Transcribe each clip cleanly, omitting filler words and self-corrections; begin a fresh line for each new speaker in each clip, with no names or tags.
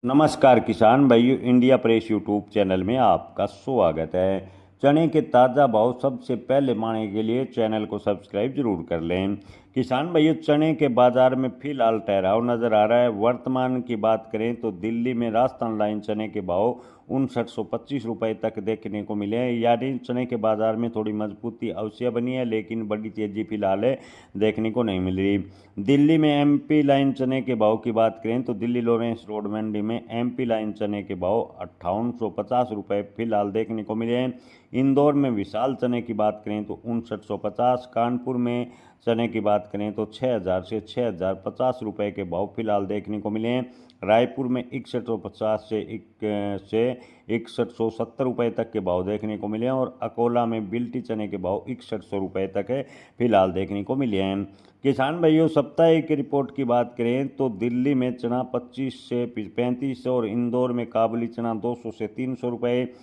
नमस्कार किसान भाइयों, इंडिया प्रेस यूट्यूब चैनल में आपका स्वागत है। चने के ताज़ा भाव सबसे पहले पाने के लिए चैनल को सब्सक्राइब जरूर कर लें। किसान भाइयों, चने के बाजार में फिलहाल ठहराव नजर आ रहा है। वर्तमान की बात करें तो दिल्ली में राजस्थान लाइन चने के भाव 5925 रुपये तक देखने को मिले हैं, यानी चने के बाजार में थोड़ी मजबूती अवश्य बनी है, लेकिन बड़ी तेजी फिलहाल देखने को नहीं मिल रही। दिल्ली में एमपी लाइन चने के भाव की बात करें तो दिल्ली लॉरेंस रोड मंडी में एमपी लाइन चने के भाव 5850 रुपये फिलहाल देखने को मिले हैं। इंदौर में विशाल चने की बात करें तो 5950, कानपुर में चने की बात करें तो 6000 से 6050 रुपये के भाव फिलहाल देखने को मिले हैं। रायपुर में 6150 से 6170 रुपये तक के भाव देखने को मिले हैं और अकोला में बिल्टी चने के भाव 6100 रुपये तक फिलहाल देखने को मिले हैं। किसान भाइयों, साप्ताहिक की रिपोर्ट की बात करें तो दिल्ली में चना 25 से 35 और इंदौर में काबुली चना 200 से 300 रुपये,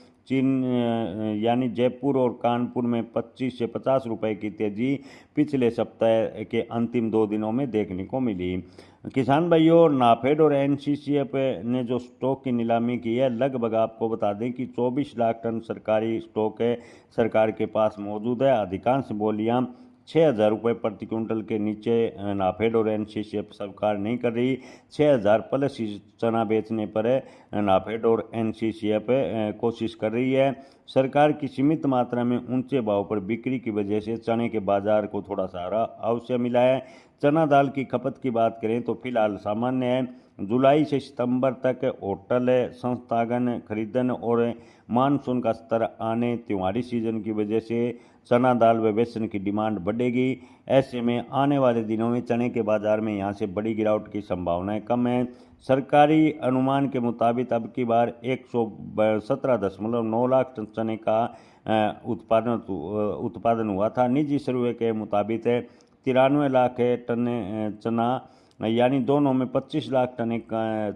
यानी जयपुर और कानपुर में 25 से 50 रुपये की तेजी पिछले सप्ताह के अंतिम 2 दिनों में देखने को मिली। किसान भाइयों, नाफेड और एनसीसीएफ ने जो स्टॉक की नीलामी की है, लगभग आपको बता दें कि 24 लाख टन सरकारी स्टॉक सरकार के पास मौजूद है। अधिकांश बोलियां 6000 रुपये प्रति क्विंटल के नीचे नाफेड और एनसीसीएफ सरकार नहीं कर रही। 6000 प्लस चना बेचने पर नाफेड और एनसीसीएफ कोशिश कर रही है। सरकार की सीमित मात्रा में ऊंचे भाव पर बिक्री की वजह से चने के बाजार को थोड़ा सहारा अवश्य मिला है। चना दाल की खपत की बात करें तो फिलहाल सामान्य है। जुलाई से सितंबर तक होटल संस्थागन खरीदन और मानसून का स्तर आने, त्योहारी सीजन की वजह से चना दाल व बेसन की डिमांड बढ़ेगी। ऐसे में आने वाले दिनों में चने के बाजार में यहां से बड़ी गिरावट की संभावनाएं कम है। सरकारी अनुमान के मुताबिक अब की बार 117.9 लाख टन चने का उत्पादन हुआ था। निजी सर्वे के मुताबिक 93 लाख टन चना, यानी दोनों में 25 लाख टन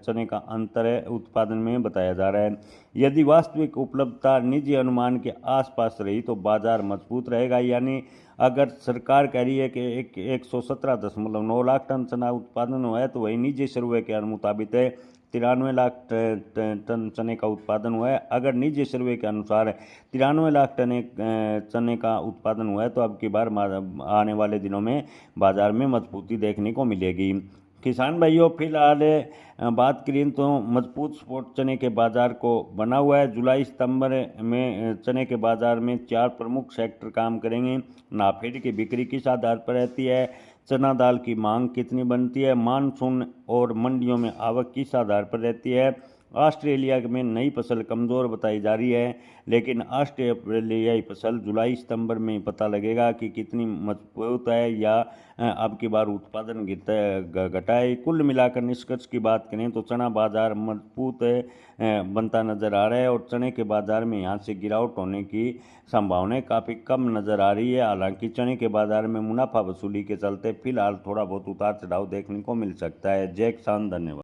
चने का अंतर उत्पादन में बताया जा रहा है। यदि वास्तविक उपलब्धता निजी अनुमान के आसपास रही तो बाजार मजबूत रहेगा, यानी अगर सरकार कह रही है कि 117.9 लाख टन चना उत्पादन हुआ है, तो वही निजी सर्वे के मुताबिक 93 लाख टन चने का उत्पादन हुआ है। अगर निजी सर्वे के अनुसार 93 लाख टन चने का उत्पादन हुआ है तो अब की बार आने वाले दिनों में बाजार में मजबूती देखने को मिलेगी। किसान भाइयों, फिलहाल बात करें तो मजबूत स्पोर्ट चने के बाजार को बना हुआ है। जुलाई सितंबर में चने के बाजार में 4 प्रमुख सेक्टर काम करेंगे। नाफेड की बिक्री किस आधार पर रहती है, चना दाल की मांग कितनी बनती है, मानसून और मंडियों में आवक किस आधार पर रहती है। ऑस्ट्रेलिया में नई फसल कमज़ोर बताई जा रही है, लेकिन ऑस्ट्रेलियाई फसल जुलाई सितंबर में पता लगेगा कि कितनी मजबूत है या अब की बार उत्पादन घटा है। कुल मिलाकर निष्कर्ष की बात करें तो चना बाजार मजबूत बनता नजर आ रहा है और चने के बाजार में यहाँ से गिरावट होने की संभावनाएं काफ़ी कम नजर आ रही है। हालांकि चने के बाजार में मुनाफा वसूली के चलते फिलहाल थोड़ा बहुत उतार चढ़ाव देखने को मिल सकता है। जय किसान, धन्यवाद।